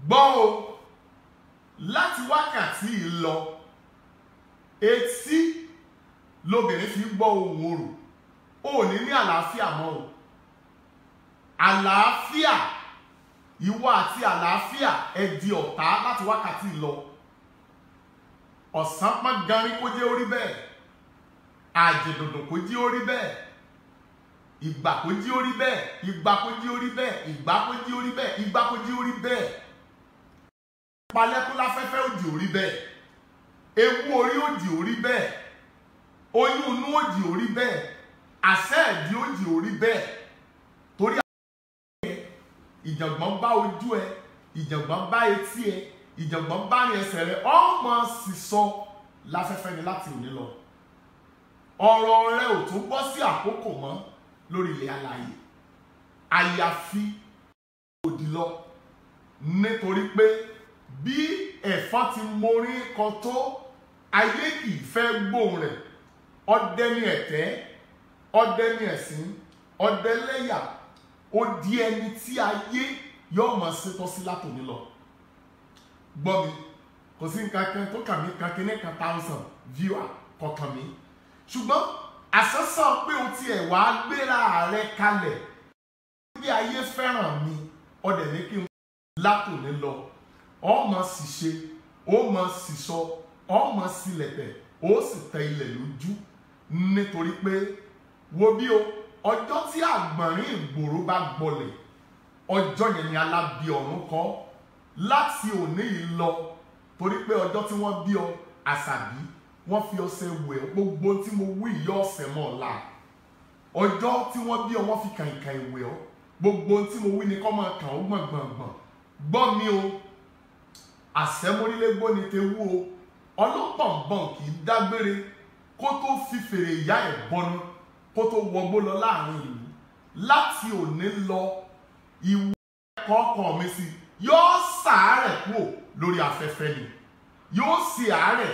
gbọ́ o láti wákàtí lọ etí lóbìnrin fi gbọ́ ohùn orò ò ní àlàáfíà mọ́ o. Àlàáfíà ìwọ àti àlàáfíà ẹ di ọ̀tá láti wákàtí lọ. Ọ̀sán pọ́n garin kó jẹ́ orí bẹ́ẹ̀, àjẹ̀dòdò kó jẹ́ orí bẹ́ẹ̀, ìgbà kó jẹ́ orí bẹ́ẹ̀, ìgbà kó jẹ́ orí bẹ́ẹ̀, ìgbà kó jẹ́ orí bẹ́ẹ̀, ìgbà kó jẹ́ orí bẹ́ẹ̀. Palẹ́kún láfẹ́fẹ́ òdì orí bẹ́ẹ̀, ewu orí òdì orí bẹ́ẹ̀, oyún inú òdì orí bẹ́ẹ̀, àṣẹ ẹ̀dí òdì orí bẹ́ẹ̀. Torí ìjàngbọ̀n bá ojú ẹ, ìjàngbọ̀n bá etí ẹ, ìjàngbọ̀n bá ní ẹsẹ̀ rẹ, ọmọ sísọ láfẹ́fẹ́ ni láti òní lọ. Ọ̀rọ̀ rẹ ò tún bọ́ sí àkókò mọ́ lórí ilẹ̀ alààyè àyàfi òdì lọ, nítorí pé bí ẹ̀fọn ti mórí kan tó ayé kì í fẹ́ gbóhùn rẹ̀. Ọdẹ ní ẹ̀tẹ́, ọdẹ ní ẹ̀sín, ọdẹ lẹ́yà, ó di ẹni tí ayé yóò mọ̀ sí tọ́ sí látòní lọ. Gbọ́ mi, kò sí nǹkan kan tó kà mí kan kíní kan 1000 viewer kọ̀ọ̀kan mi, ṣùgbọ́n àṣẹ́sàn pé o ti ẹ̀ wá gbéra rẹ kalẹ̀ bí ayé fẹ́ràn mi, ọdẹ ní kí n látòní lọ. Ọmọ sì ṣe, ọmọ sì sọ, ọmọ sì lẹ̀tẹ̀, ó sì tẹ ilẹ̀ lójú, nítorí pé wo bí o, ọjọ́ tí àgbọ̀nrín ìgboro bá gbọlẹ̀, ọjọ́ yẹn ni alábí ọ̀run kọ́ láti òní yìí lọ. Torí pé ọjọ́ tí wọ́n bí ọ àṣàbí, wọ́n fi ọṣẹ wẹ̀ ọ́, gbogbo tí mo wí yọ ọ̀sẹ̀ mọ́ ọ̀la. Ọjọ́ tí wọ́n bí ọ wọ́n fi kàìnkàìn wẹ̀ ọ́, gbogbo tí mo wí ni kọ́ máa kàn ó gbọ̀ngbọ̀ngbọ̀n. Gbọ́ mi o, àṣẹmórílégbó ni tewú o, ọlọ́pọ̀nbọ̀n kì í dágbére kó tó fi fèrè ìyá ẹ̀ bọnu, kó tó wọgbó lọ láàrin ìlú. Láti òní lọ ìwọ ẹ̀kọ́ ọkàn mi sí yóò ṣàárẹ̀ kúrò lórí afẹ́fẹ́ ni, yóò sì àárẹ̀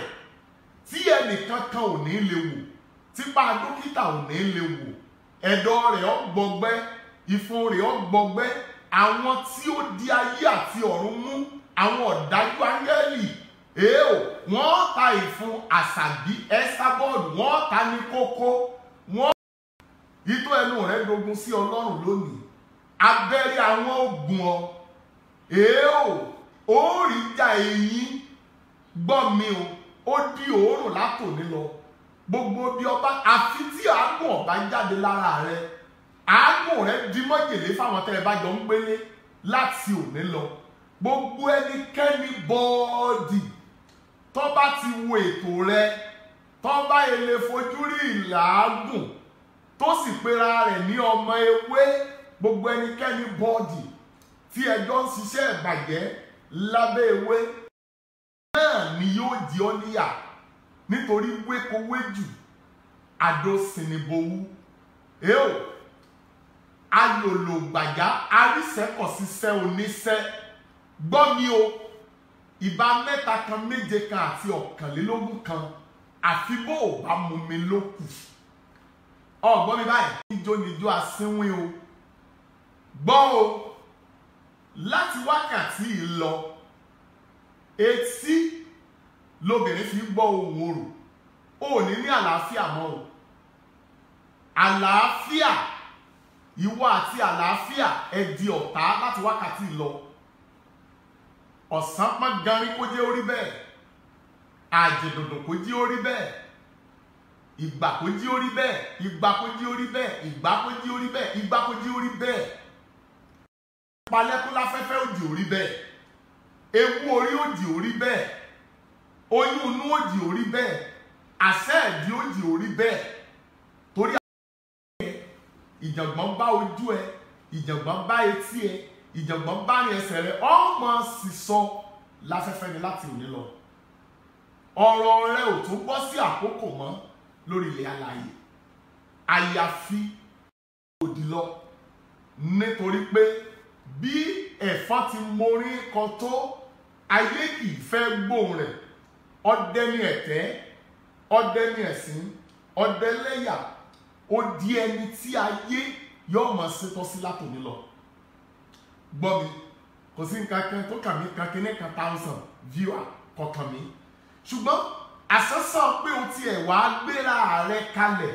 tí ẹnìkan kan ò ní lè wò, típa dókítà ò ní lè wò. Ẹ̀dọ̀ rẹ̀ ó gbọgbẹ́, ìfun rẹ̀ ó gbọgbẹ́. Àwọn tí ó di ayé àti ọ̀run mú, àwọn ọ̀dájú áńgẹ́lì, wọ́n ta ìfun àṣàbí ẹ́sàbọ́ọ̀dù, wọ́n ta ní kókó, wọ́n ìtọ́ ẹnu rẹ̀ dogun sí Ọlọ́run lónìí. Abẹ́rẹ́ àwọn ogun ó rí já eyín. Gbọ́ mi o, ó di òórùn látòní lọ. Gbogbo bí ọba àfi tí àágùn ọba jáde lára rẹ̀, àágùn rẹ̀ di májèlé fáwọn tẹ́ ẹ bá jọ ń gbélé láti òní lọ. Gbogbo ẹnikẹ́ni bọ́ọ̀dì tó bá ti wo ètò rẹ, tó bá ilé fojú rí ìlàágùn tó sì pera rẹ̀ ní ọmọ ewé, gbogbo ẹnikẹ́ni bọ́ọ̀dì tí ẹjọ́ ń ṣiṣẹ́ ìbàjẹ́ lábẹ́ ewé náà ni yóò di ọ́ níyà, nítorí wékowéjù àdó sinibowú. Alòlògbàjá arísẹ́kọ̀síṣẹ́ oníṣẹ́. Gbọ́ mi o, ìbá mẹ́ta kan méje kan àti ọ̀kànlélógún kan, àfi bó ò bá mú mi lókù. Gbọ́ mi báyìí, níjó asínwín o. Gbọ́ o láti wákàtí lọ etí lóbìnrin fi gbọ́ ohùn orò ò ní àlàáfíà mọ́ o. Àlàáfíà ìwọ àti àlàáfíà ẹ di ọ̀tá láti wákàtí lọ. Ọ̀sán pọ́n garin kó jẹ́ orí bẹ́ẹ̀, àjẹ̀dòdò kó jẹ́ orí bẹ́ẹ̀, ìgbà kó jẹ́ orí bẹ́ẹ̀, ìgbà kó jẹ́ orí bẹ́ẹ̀, ìgbà kó jẹ́ orí bẹ́ẹ̀, ìgbà kó jẹ́ orí bẹ́ẹ̀. Palẹ́kún láfẹ́fẹ́ òdì orí bẹ́ẹ̀, ewu orí òdì orí bẹ́ẹ̀, oyún inú òdì orí bẹ́ẹ̀, àṣẹ ẹ̀dí òdì orí bẹ́ẹ̀. Torí ìjàngbọ̀n bá ojú ẹ, ìjàngbọ̀n bá etí ẹ, ìjàngbọ̀n bá ní ẹsẹ̀ rẹ, ọmọ sísọ láfẹ́fẹ́ ni láti òní lọ. Ọ̀rọ̀ rẹ ò tún bọ́ sí àkókò mọ́ lórí ilẹ̀ alààyè àyàfi òdì lọ, nítorí pé bí ẹ̀fọn ti mórí kan tó ayé kì í fẹ́ gbóhùn rẹ̀. Ọdẹ ní ẹ̀tẹ́, ọdẹ ní ẹ̀sín, ọdẹ lẹ́yà, ó di ẹni tí ayé yóò mọ̀ sí tọ́ sí látòní lọ. Gbọ́ mi, kò kò sí nǹkan kan tó kàn mí kan kíní kan 1000 viewer kọ̀ọ̀kan mi ṣùgbọ́n àsánsán pé o tiẹ̀ wá gbéra rẹ kalẹ̀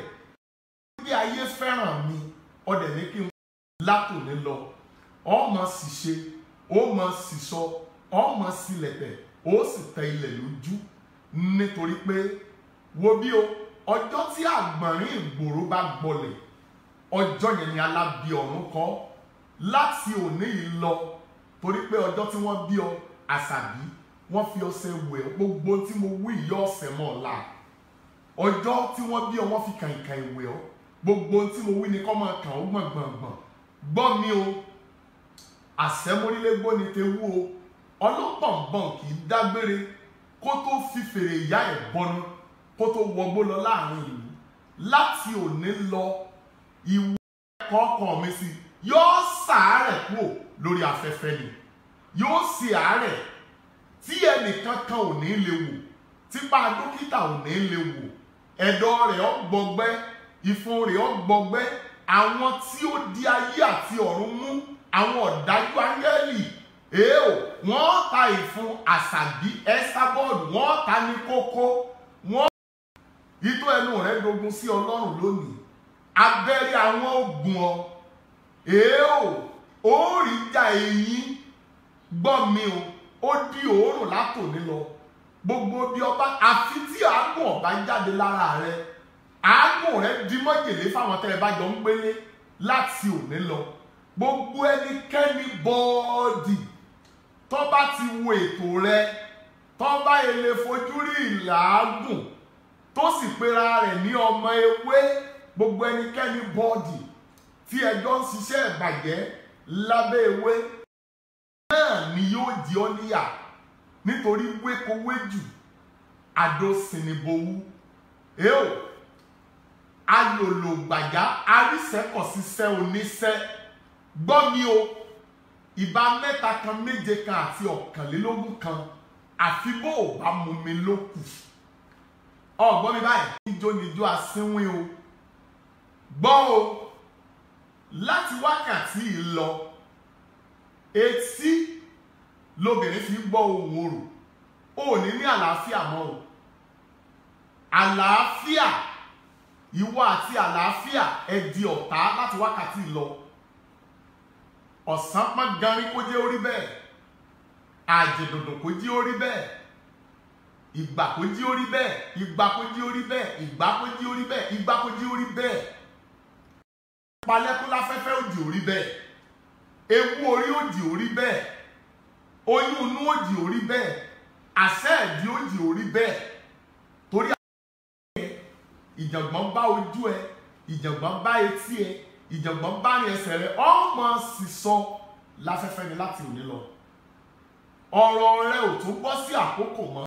bí ayé fẹ́ràn mi ọdẹ ní kí n látòní lọ ọmọ sì ṣe ọmọ sì sọ ọmọ sì lẹ̀tẹ̀ ó sì tẹ ilẹ̀ lójú nítorí pé wo bí o ọjọ́ tí àgbọ̀nrín ìgboro bá gbọlẹ̀ ọjọ́ yẹn ni alábí ọ̀run kọ́ láti òní yìí lọ torí pé ọjọ́ tí wọ́n bí ọ àṣàbí wọ́n fi ọṣẹ wẹ̀ gbogbo tí mo wí yọ ọ̀sẹ̀ mọ́ ọ̀la ọjọ́ tí wọ́n bí ọ wọ́n fi kàìnkàìn wẹ̀ ọ́ gbogbo tí mo wí ni kọ́ máa kàn ó gbọ̀ngbọ̀ngbọ̀n gbọ́ mi o àṣẹmórílégbó ni tewú o ọlọ́pọ̀nbọ̀n kì í dágbére kó tó fi fèrè ìyá ẹ̀ bọnu kó tó wọgbó lọ láàrin ìlú láti òní lọ ìwọ ẹ̀kọ́ ọkàn mi sí yóò ṣàárẹ̀ kúrò lórí afẹ́fẹ́ ni yóò ṣe àárẹ̀ tí ẹnìkan kan ò ní lè wò típa dókítà ò ní lè wò ẹ̀dọ̀ rẹ̀ ó gbọgbẹ́ ìfun rẹ̀ ó gbọgbẹ́ àwọn tí ó di ayé àti ọ̀run mú àwọn ọ̀dájú áńgẹ́lì wọ́n ta ìfun àṣàbí ẹ́sàbọ́ọ̀dù wọ́n ta ní kókó wọ́n ìtọ́ ẹnu rẹ̀ dogun sí ọlọ́run lónìí abẹ́rẹ́ àwọn ogun ó rí já eyín gbọ́ mi o ó di òórùn látòní lọ gbogbo bí ọba àfi tí àágùn ọba jáde lára rẹ àágùn rẹ di májèlé fáwọn tẹ́ ẹ bá jọ ń gbélé láti òní lọ gbogbo ẹnikẹ́ni bọ́ọ̀dì tó bá ti wo ètò rẹ tó bá èlé fojú rí ìlàágùn tó sì pera rẹ̀ ní ọmọ ewé gbogbo ẹnikẹ́ni bọ́ọ̀dì tí ẹjọ́ ń ṣiṣẹ́ ìbàjẹ́ lábẹ́ ewé náà ni yóò di ọ́ níyà nítorí wékowéjù àdó sinibowú alòlògbàjá arísẹ́kọ̀síṣẹ́ oníṣẹ́ gbọ́ mi o ìbá mẹ́ta kan méje kan àti ọ̀kànlélógún kan àfi bó o bá mú mi lókù ọgbọ́n mi báyìí níjó asínwín o gbọ́ o láti wákàtí lọ etí lóbìnrin fi gbọ́ ohùn orò ò ní àlàáfíà mọ́ o àlàáfíà ìwọ àti àlàáfíà ẹ di ọ̀tá láti wákàtí lọ ọ̀sán pọ́n garin kó jẹ́ orí bẹ́ẹ̀ àjẹ̀dòdò kó jẹ́ orí bẹ́ẹ̀ ìgbà kó jẹ́ orí bẹ́ẹ̀ ìgbà kó jẹ́ orí bẹ́ẹ̀ ìgbà kó jẹ́ orí bẹ́ẹ̀ ìgbà kó jẹ́ orí bẹ́ẹ̀ palẹ́kún láfẹ́fẹ́ òdì orí bẹ́ẹ̀ ewu orí òdì orí bẹ́ẹ̀ oyún inú òdì orí bẹ́ẹ̀ àṣẹ ẹ̀dí òdì orí bẹ́ẹ̀ torí ìjàngbọ̀n bá ojú ẹ ìjàngbọ̀n bá etí ẹ ìjàngbọ̀n bá ní ẹsẹ̀ rẹ ọmọ sísọ láfẹ́fẹ́ ni láti òní lọ ọ̀rọ̀ rẹ ò tún bọ́ sí àkókò mọ́.